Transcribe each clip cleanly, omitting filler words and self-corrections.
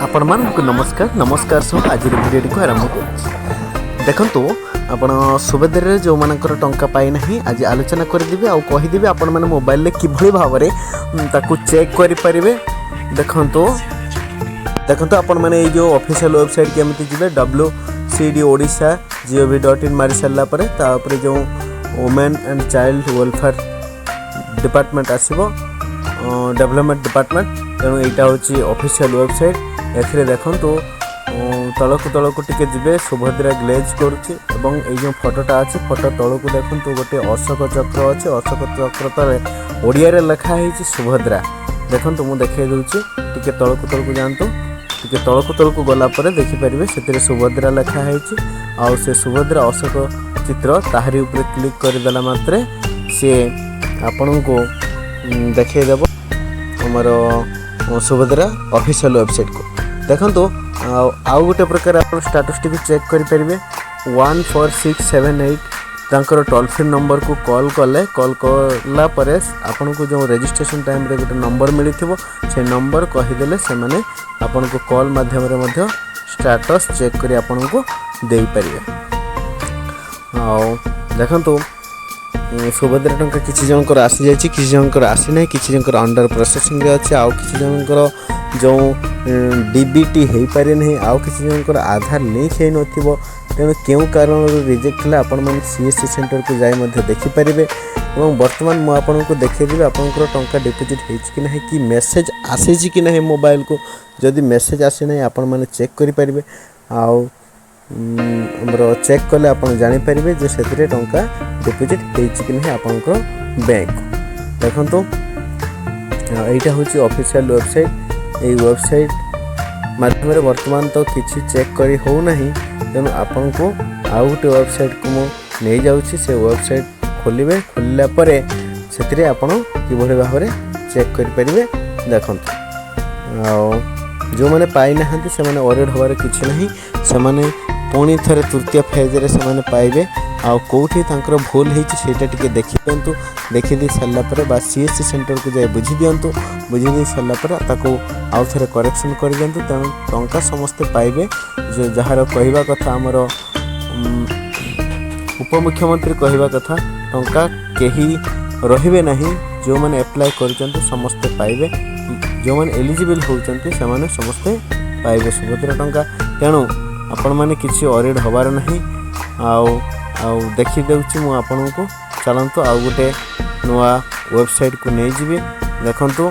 आपण मानक नमस्कार नमस्कार सब आज भिडियो को आरंभ कर देखो आपण सुभद्रा जो मानकर टंका पाई नहीं आज आलोचना करदेवी आउ कहीदेवी आपण मैंने मोबाइल किभली भाव ताकू चेक करें देखो देखो आपण मैंने जो ऑफिशियल वेबसाइट केमती जी wcdodisha.gov.in मारी सारापर जो women and child welfare department आसो डेवलपमेंट डिपार्टमेंट तेणु यहाँ हूँ ऑफिशियल वेबसाइट एथिरे देखो तलकू टिके जिबे सुभद्रा ग्लेज करुच्ची जो फोटोटा अच्छे फोटो तलकू देखो गोटे अशोक चक्र अच्छे अशोक चक्र तले ओडिया लिखाई सुभद्रा देखो मुझे देखे दूसरी टिके तलकू जातु टिके तलकू गलापर देखिपारे से सुभद्रा लिखाई आउ से सुभद्रा अशोक चित्र ताहारी ऊपर क्लिक करदेला मात्रे सी आपण को देखईदेव आमर सुभद्रा ऑफिशियल वेबसाइट को देखो आउ गोटे प्रकार आप स्टेटस टी चेक करेंगे 14678 तांकर टोल फ्री नंबर को कॉल कला आपन को जो रजिस्ट्रेशन टाइम रे गोटे नंबर मिली से नंबर कहीदेले से माने आपन को कॉल माध्यम रे मध्य स्टेटस चेक करी आपन को देई परिवे देखो सुभद्रा टंका किसी जनकर आसी जाइए किसी जनकर आसी ना किसी जनकर अंडर प्रोसेसिंग अच्छे आउ किसी जनकर जो डीबीटी हो पारे नहीं आउ किसी जनकर आधार लिंक हो नथिबो तेणु क्यों कारण रिजेक्ट है आपण मैंने सीएससी सेंटर को जाई देखिपारे और बर्तमान मुझे आपको देखदेवी आपंकर टंका डिपोजिट हो ना कि मेसेज आसी कि ना मोबाइल को जदि मेसेज आसी ना आपण मैंने चेक करेंगे आउ चेक कले आप जानीपारे जे से टंका डिपोजिट हो ना आपंकर बैंक देखो यहाँ हूँ ऑफिशियल वेबसाइट ये वेबसाइट माध्यम वर्तमान तो किसी चेक करी हो नहीं तेणु आपन को आउ गोटे वेबसाइट को नहीं जाऊँगी से वेबसाइट खोलिए खोलला परे से आपन किभली भाव चेक करेंगे देखो जो मैंने पाई ना से मैंने ओरेड हबार किसी ना से पुणी थे तृतीय फेज्रे से पाइबे आउ कौटी भूल होटा टी देखी दिंतु देखी दी सारापर बा सीएससी सेंटर को जाए बुझी दिंतु बुझी दी सारापर आउ थे करेक्शन कर दिंतु तेणु टंका समस्ते पाइबे जो जार कहवा कथा आमर उपमुख्यमंत्री कहवा कथा टंका कहीं रहिबे नहीं जो मैंने एप्लाय कर समस्ते पाइबे जो मैंने एलिजिबल होती से समस्ते पाइबे सुभद्रा टंका तेणु आपण मैंने किसी अरेड हबार नहीं आउ देखी देउछि मु आपन को चलंतु आउ गोटे नुआ वेबसाइट को नहीं जीवे देखंतु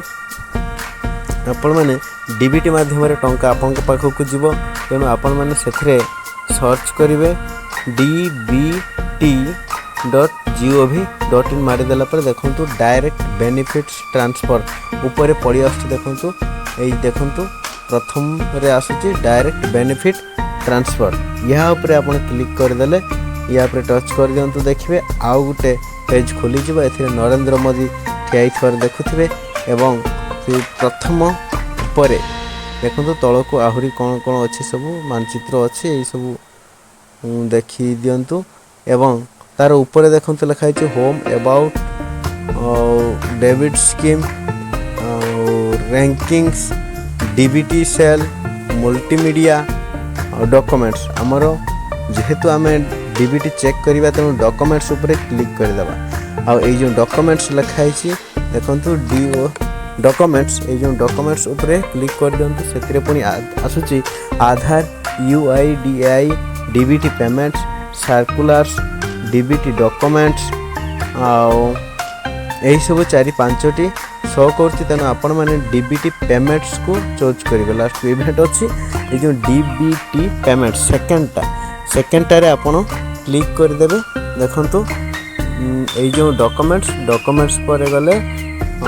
आपण मैंने डीबीटी माध्यम टंका आपन पाखक को जीवो तेणु आपण मैंने से सर्च करेंगे dbt.gov.in मारिदेला देखो डायरेक्ट बेनिफिट्स ट्रांसफर ऊपर पड़ी आस देखो यही देखो प्रथम रे आसुची डायरेक्ट बेनिफिट ट्रांसफर यहाँ ऊपर आप क्लिक करदेले या टच कर दिंतु देखिए आउ गोटे पेज खोली ए नरेंद्र मोदी ठिया देखुवे एवं प्रथम ऊपर देखो तल को आहरी कौन कौन अच्छी सब मानचित्र अच्छे यही सब देखी दिंतु एवं तार ऊपर देखो लिखाई home about debit scheme rankings DBT cell multimedia documents आमर जेहेतु आम डीबीटी चेक करवा तेणु डॉक्यूमेंट्स ऊपर क्लिक करदेवा आउ जो डॉक्यूमेंट्स लिखाई देखो डीओ डॉक्यूमेंट्स ये जो डॉक्यूमेंट्स ऊपर क्लिक कर दिंतु से पुणी आसूची Aadhaar UIDAI DBT payments circulars DBT documents यही सब 4-5टी शो कर तेणु आपण मैंने डीबीटी पेमेंट्स को चूज करेंगे लास्ट इवेंट अच्छी ये जो डीबीटी पेमेंट सेकेंडटारे आपण क्लिक करदेवे देखो ये जो डॉक्यूमेंट्स पर गले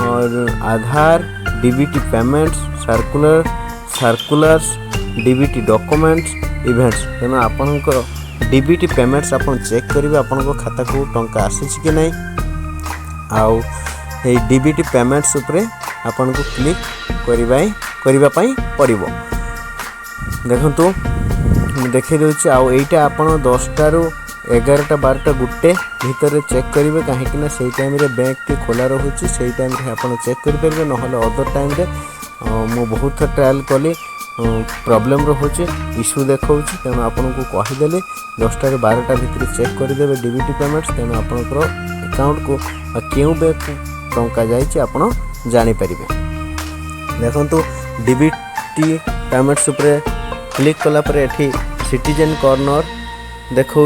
और Aadhaar DBT payments circulars DBT documents events तेणु आपणकर डीबीटी पेमेंट्स आप चेक करेंगे आपण खाता को टंका आसी कि नहीं आउ ये डीबीटी पेमेंट्स उपरे आपन को क्लिक करने पड़ो देखो देखे दूसरी आउ यहाँ आप 10टा ରୁ 11टा 12टा गुटे भितर चेक करेंगे कहीं से टाइम रे बैंक टी खोला रोचे से टाइम रे आप चेक करेंगे ना अदर टाइम रे मु बहुत ट्रायल कली प्रोब्लेम रोचे इश्यू देखा तेणु आपन को कहीदेली 10टा ରୁ 12ଟା भितर चेक करदेवे डीबीटी पेमेंट्स तेणु आपंकर अकाउंट को क्यों बैंक टंका जाइए आपड़ जापर देखु डीबीटी पेमेंट्स उपरे क्लिक कलापर एठी सिटीजन कॉर्नर देखा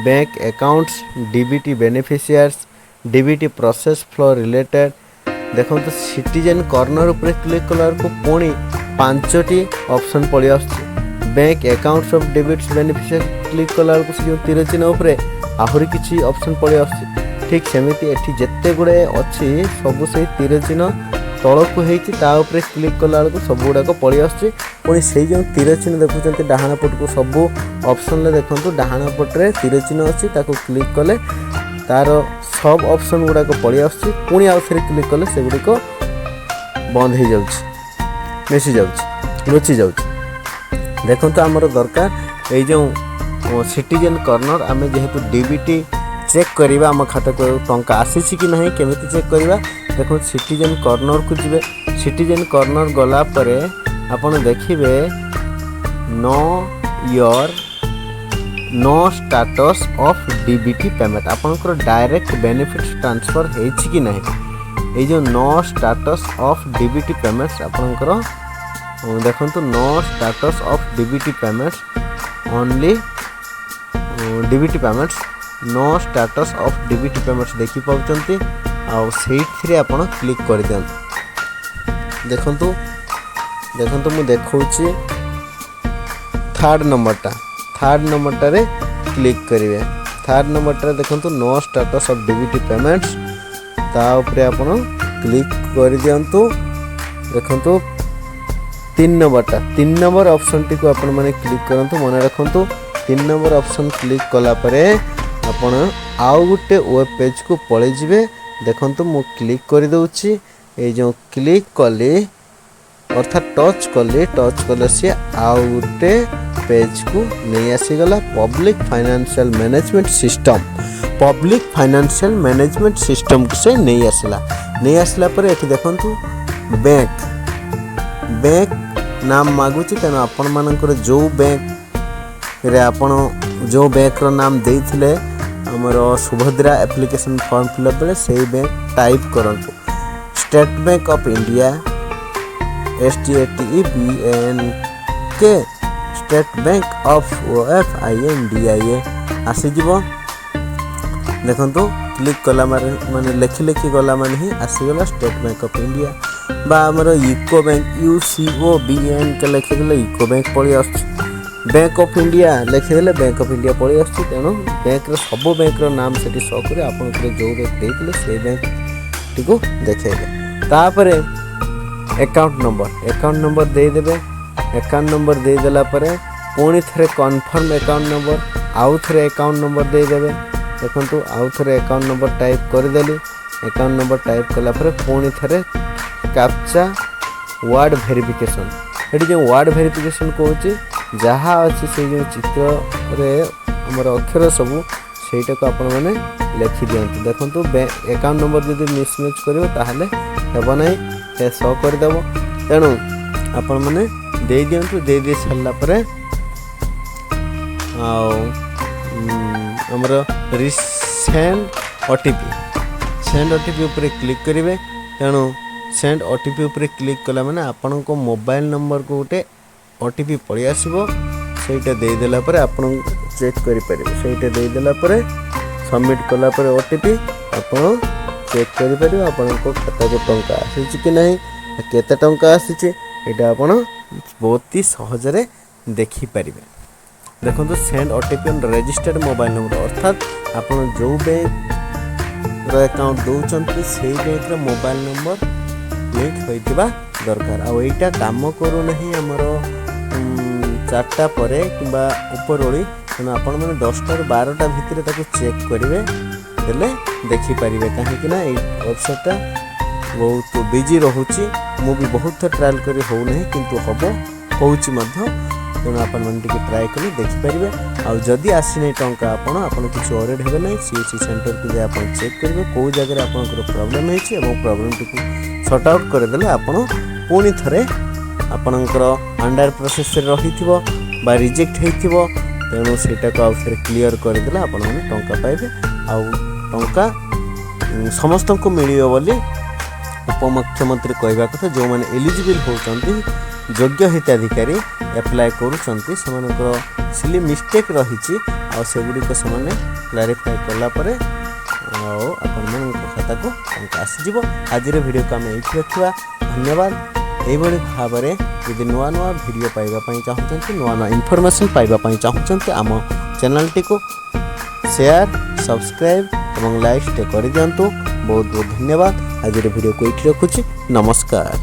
bank accounts DBT beneficiaries DBT process flow related देखो सिटीजन कॉर्नर उपरे क्लिक कलार को पुणी 5टी ऑप्शन पड़ी आस bank accounts of debits beneficiary click कलार को जो तीर चिन्ह उपरे आहरी किसी ऑप्शन पड़ी आस ठीक सेमती एठी जेते गुड़े अच्छी सब से तीर चिन्ह तल को होपरे क्लिक कला को सब गुड़ाक पड़ी आस पुणी से जो तीर चिन्ह देखुं डाहाण पट को सब ऑप्शन देखो डाहाण पटे तीर चिन्ह अच्छी क्लिक कले तार सब ऑप्शन गुड़ाक पड़ी आस पुणी आउ थे क्लिक कले से गुड़िक बंद हो जाऊँ मिसी जाऊँ लुचि जाऊँ देखो आमर दरकार ये जो सिटीजन कॉर्नर आम जेहेतु डीबीटी चेक करवा आम खाता को टंका आसी कि ना केमी चेक करवा देखो सिटीजन कॉर्नर को जी सिटीजन कॉर्नर गला पर आपन देखिए know status of DBT payment आपनकर डायरेक्ट बेनिफिट ट्रांसफर होइछि कि नहीं ये जो know status of DBT payments आपनकर देखो know status of DBT payments only DBT payments know status of DBT payments देखि पाउचंती आउ सेठी आपन क्लिक कर दियंतु देखंतु मु देखौछि थर्ड नंबरटा रे क्लिक करिवे थर्ड नंबरटा देखंतु know status of DBT payments ता उपरे आपन क्लिक कर दियंतु देखंतु 3 नंबर ऑप्शन टी को आपण माने क्लिक करंतु मन रखंतु 3 नंबर ऑप्शन क्लिक कला परे आपण आउ गुटे वेब पेज को पळे जिवे देखंतु मु क्लिक कर दउछि ए जो क्लिक कले अर्थात टच कले से आउ गुटे पेज को नहीं आसीगला पब्लिक फाइनेंशियल मैनेजमेंट सिस्टम से नहीं आसला पर एठी देखंतु बैंक नाम मागुची तेणु आपण मानकर जो बैंक रे आपण जो बैंक रो नाम देइथिले हमर सुभद्रा एप्लिकेशन फॉर्म फिलअप बेले से बैंक टाइप करंतु state bank of India STATEBNK state bank of OFINDIA आसी जीवो देखंतु क्लिक कला माने लेखि गला माने ही आसीगला स्टेट बैंक ऑफ इंडिया बा हमर यूको बैंक UCOBN के लिखिदेले यूको बैंक पड़ी आस बैंक ऑफ इंडिया लिखिदेले बैंक ऑफ इंडिया पड़ी आस तेणु बैंक सब बैंक नाम से शो करे आपन जो बैंक देइथिले से बैंक टी को देखेबे तापर अकाउंट नंबर दे देबे अकाउंट नंबर दे देला परे पुणी थरे कन्फर्म अकाउंट नंबर आउ थरे अकाउंट नंबर दे देबे देखंतु आउ थरे अकाउंट नंबर टाइप कर देली अकाउंट नंबर टाइप कला परे पुणी थरे कैप्चा वर्ड वेरिफिकेशन ये जो वर्ड वेरिफिकेशन कहूँ जहाँ अच्छी से जो चित्र रे हमर अक्षर सबू सेटा को आपण माने लिखि दियंतु देखंतु अकाउंट नंबर जदि मिसमैच करिवो ताहले हेबो नै से शो कर देबो तेणु आपण माने दे दियंतु दे सारला परे हमर सेंड ओटीपी ऊपर क्लिक करिवे तेणु सेंड ओटीपी ऊपर क्लिक कला माने आपण को मोबाइल नंबर को गोटे ओटीपी पड़ी आसीबो सेटा दे देला परे आपण चेक करि परिबे सेटा दे देला परे सबमिट कला परे ओटीपी आपण चेक करि परिबे आपण को खाता को टंका आसी कि नहीं केते टंका आसी एटा आपण बहुत ही सहज रे देखि परिबे देखंतु send OTP on registered mobile number अर्थात आपण जो बैंक रो अकाउंट दउचंती सेही बैंक रो मोबाइल नंबर लिंक होइतिबा दरकार आ एटा काम करू नहीं हमर 4टा परे किबा ऊपर ओली तेणु आपण माने 10टा ରୁ 12टा भितर ताको चेक करिवे देले देखि परिवे काहे कि ना ए वेबसाइटटा बहुत बिजी रहूची मु भी बहुत ट्रायल करी हो नहीं किंतु हबो होउची मध्य तेणु आपण माने टिके ट्राई करी देखि परिवे आ जदी आसी नै टंका आपण किछ ऑरेड हेबे नै सीएससी सेंटर को जे आपण चेक करिवे को जगह आपनकर प्रॉब्लम हेछि एवं प्रॉब्लम टिकु सॉर्ट आउट कर देले आपण पुणी थरे ଆପଣଙ୍କର अंडर प्रोसेस रही बा रिजेक्ट हो तेणु सेटा को आउे क्लीयर करदेला आपण मैंने टंका पाइबे आउ टंका समस्त को मिल बोली उपमुख्यमंत्री कहवा कथा जो मैंने एलिजिबल होती योग्य हिताधिकारी एप्लाय करूँगी से मिस्टेक रही सेगुड़िक से क्लारिफाई कलापर आपण खाता को टंका आसीज। आज वीडियो को आम ये रखा धन्यवाद। यही भाव में यदि नुआ नुआ वीडियो पाइबापी चाहते नुआ नुआ इनफॉरमेशन पाइबापी चाहते आम चैनल टी को शेयर सब्सक्राइब और लाइक कर दिंतु। बहुत बहुत धन्यवाद। आज वीडियो को ये रखुच्छी। नमस्कार।